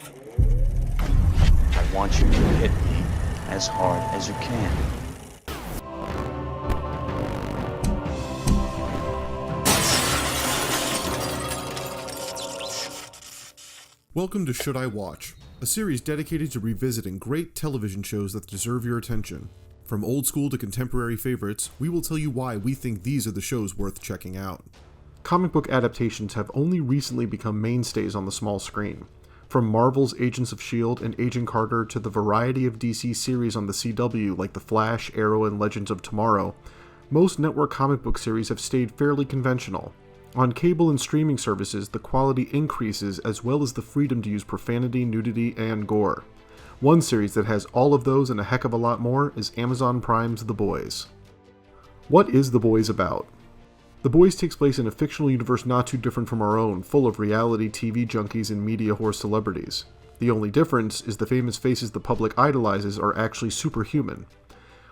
I want you to hit me as hard as you can. Welcome to Should I Watch, a series dedicated to revisiting great television shows that deserve your attention. From old school to contemporary favorites, we will tell you why we think these are the shows worth checking out. Comic book adaptations have only recently become mainstays on the small screen. From Marvel's Agents of S.H.I.E.L.D. and Agent Carter to the variety of DC series on the CW like The Flash, Arrow, and Legends of Tomorrow, most network comic book series have stayed fairly conventional. On cable and streaming services, the quality increases as well as the freedom to use profanity, nudity, and gore. One series that has all of those and a heck of a lot more is Amazon Prime's The Boys. What is The Boys about? The Boys takes place in a fictional universe not too different from our own, full of reality TV junkies and media whore celebrities. The only difference is the famous faces the public idolizes are actually superhuman.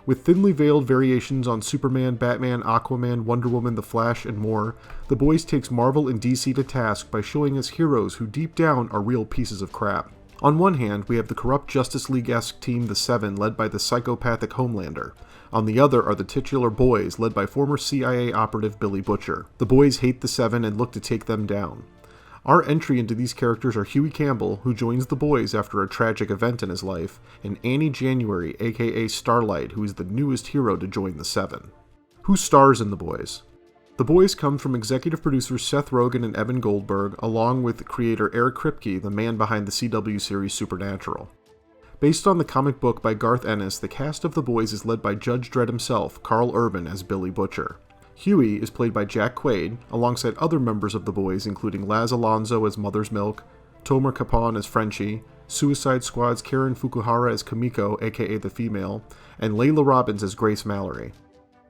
With thinly veiled variations on Superman, Batman, Aquaman, Wonder Woman, The Flash, and more, The Boys takes Marvel and DC to task by showing us heroes who deep down are real pieces of crap. On one hand, we have the corrupt Justice League-esque team The Seven led by the psychopathic Homelander. On the other are the titular Boys led by former CIA operative Billy Butcher. The Boys hate the Seven and look to take them down. Our entry into these characters are Huey Campbell, who joins the Boys after a tragic event in his life, and Annie January, aka Starlight, who is the newest hero to join the Seven. Who stars in The Boys? The Boys come from executive producers Seth Rogen and Evan Goldberg, along with creator Eric Kripke, the man behind the CW series Supernatural. Based on the comic book by Garth Ennis, the cast of The Boys is led by Judge Dredd himself, Carl Urban as Billy Butcher. Huey is played by Jack Quaid, alongside other members of The Boys including Laz Alonso as Mother's Milk, Tomer Capon as Frenchie, Suicide Squad's Karen Fukuhara as Kamiko, aka the Female, and Layla Robbins as Grace Mallory.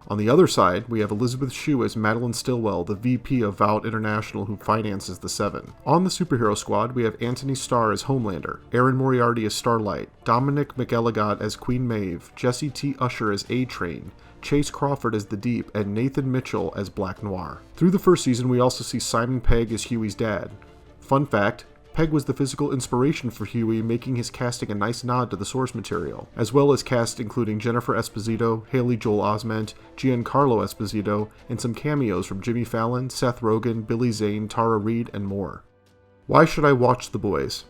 On the other side, we have Elizabeth Shue as Madeline Stillwell, the VP of Vault International who finances the Seven. On the superhero squad, we have Anthony Starr as Homelander, Erin Moriarty as Starlight, Dominic McElligott as Queen Maeve, Jesse T. Usher as A-Train, Chase Crawford as The Deep, and Nathan Mitchell as Black Noir. Through the first season, we also see Simon Pegg as Huey's dad. Fun fact, Pegg was the physical inspiration for Huey, making his casting a nice nod to the source material, as well as cast including Jennifer Esposito, Haley Joel Osment, Giancarlo Esposito, and some cameos from Jimmy Fallon, Seth Rogen, Billy Zane, Tara Reid, and more. Why should I watch The Boys?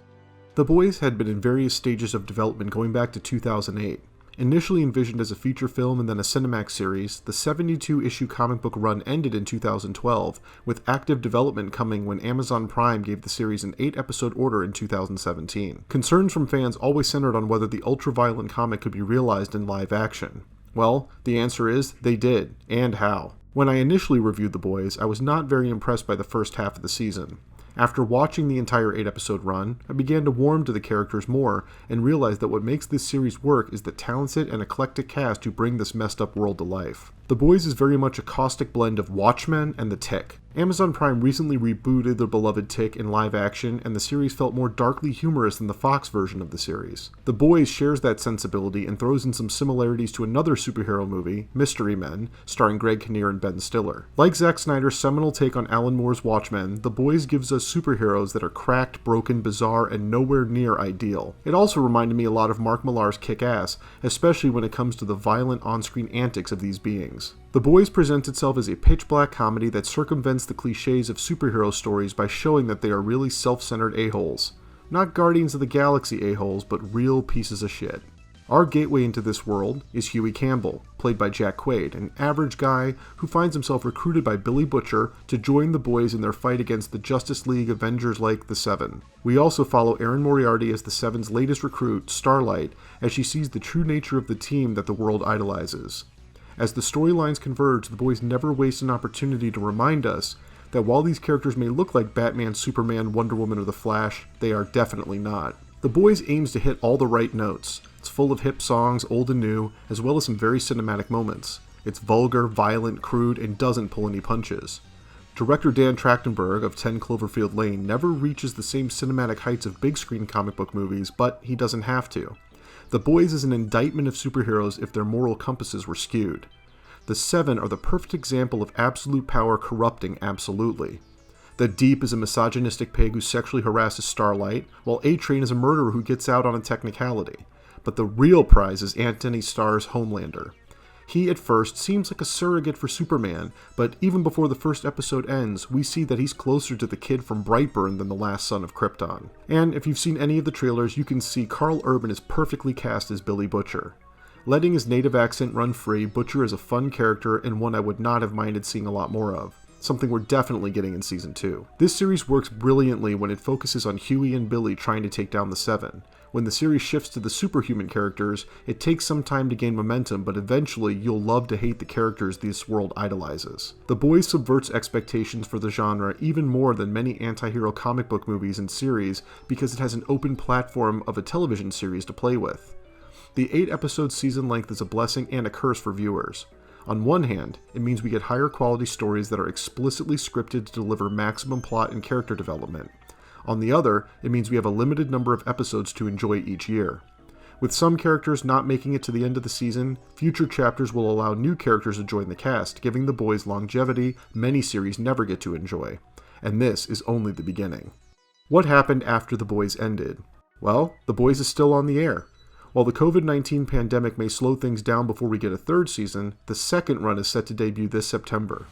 The Boys had been in various stages of development going back to 2008. Initially envisioned as a feature film and then a Cinemax series, the 72-issue comic book run ended in 2012, with active development coming when Amazon Prime gave the series an 8-episode order in 2017. Concerns from fans always centered on whether the ultra-violent comic could be realized in live action. Well, the answer is, they did, and how. When I initially reviewed The Boys, I was not very impressed by the first half of the season. After watching the entire 8-episode run, I began to warm to the characters more and realized that what makes this series work is the talented and eclectic cast who bring this messed up world to life. The Boys is very much a caustic blend of Watchmen and The Tick. Amazon Prime recently rebooted their beloved Tick in live action, and the series felt more darkly humorous than the Fox version of the series. The Boys shares that sensibility and throws in some similarities to another superhero movie, Mystery Men, starring Greg Kinnear and Ben Stiller. Like Zack Snyder's seminal take on Alan Moore's Watchmen, The Boys gives us superheroes that are cracked, broken, bizarre, and nowhere near ideal. It also reminded me a lot of Mark Millar's Kick-Ass, especially when it comes to the violent on-screen antics of these beings. The Boys presents itself as a pitch-black comedy that circumvents the cliches of superhero stories by showing that they are really self-centered a-holes. Not Guardians of the Galaxy a-holes, but real pieces of shit. Our gateway into this world is Huey Campbell, played by Jack Quaid, an average guy who finds himself recruited by Billy Butcher to join the Boys in their fight against the Justice League Avengers like the Seven. We also follow Erin Moriarty as the Seven's latest recruit, Starlight, as she sees the true nature of the team that the world idolizes. As the storylines converge, The Boys never waste an opportunity to remind us that while these characters may look like Batman, Superman, Wonder Woman, or The Flash, they are definitely not. The Boys aims to hit all the right notes. It's full of hip songs, old and new, as well as some very cinematic moments. It's vulgar, violent, crude, and doesn't pull any punches. Director Dan Trachtenberg of 10 Cloverfield Lane never reaches the same cinematic heights of big-screen comic book movies, but he doesn't have to. The Boys is an indictment of superheroes if their moral compasses were skewed. The Seven are the perfect example of absolute power corrupting absolutely. The Deep is a misogynistic pig who sexually harasses Starlight, while A-Train is a murderer who gets out on a technicality. But the real prize is Anthony Starr's Homelander. He at first seems like a surrogate for Superman, but even before the first episode ends, we see that he's closer to the kid from Brightburn than the last son of Krypton. And if you've seen any of the trailers, you can see Karl Urban is perfectly cast as Billy Butcher. Letting his native accent run free, Butcher is a fun character and one I would not have minded seeing a lot more of. Something we're definitely getting in Season 2. This series works brilliantly when it focuses on Huey and Billy trying to take down the Seven. When the series shifts to the superhuman characters, it takes some time to gain momentum, but eventually you'll love to hate the characters this world idolizes. The Boys subverts expectations for the genre even more than many anti-hero comic book movies and series because it has an open platform of a television series to play with. The 8-episode season length is a blessing and a curse for viewers. On one hand, it means we get higher quality stories that are explicitly scripted to deliver maximum plot and character development. On the other, it means we have a limited number of episodes to enjoy each year. With some characters not making it to the end of the season, future chapters will allow new characters to join the cast, giving The Boys longevity many series never get to enjoy. And this is only the beginning. What happened after The Boys ended? Well, The Boys is still on the air. While the COVID-19 pandemic may slow things down before we get a third season, the second run is set to debut this September.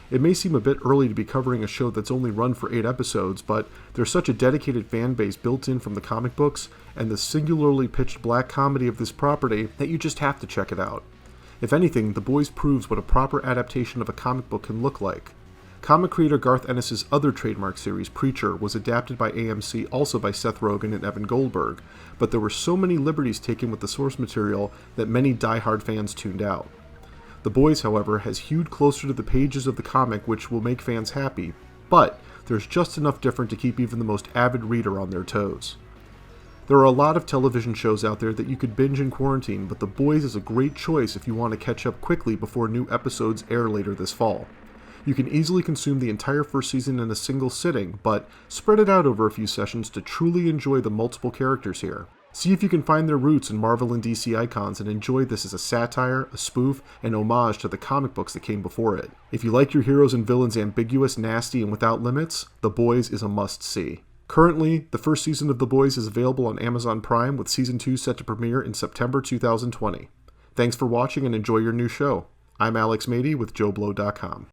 It may seem a bit early to be covering a show that's only run for 8 episodes, but there's such a dedicated fan base built in from the comic books and the singularly pitched black comedy of this property that you just have to check it out. If anything, The Boys proves what a proper adaptation of a comic book can look like. Comic creator Garth Ennis' other trademark series, Preacher, was adapted by AMC also by Seth Rogen and Evan Goldberg, but there were so many liberties taken with the source material that many die-hard fans tuned out. The Boys, however, has hewed closer to the pages of the comic, which will make fans happy, but there's just enough different to keep even the most avid reader on their toes. There are a lot of television shows out there that you could binge in quarantine, but The Boys is a great choice if you want to catch up quickly before new episodes air later this fall. You can easily consume the entire first season in a single sitting, but spread it out over a few sessions to truly enjoy the multiple characters here. See if you can find their roots in Marvel and DC icons and enjoy this as a satire, a spoof, and homage to the comic books that came before it. If you like your heroes and villains ambiguous, nasty, and without limits, The Boys is a must-see. Currently, the first season of The Boys is available on Amazon Prime, with Season 2 set to premiere in September 2020. Thanks for watching and enjoy your new show. I'm Alex Mady with JOBLO.com.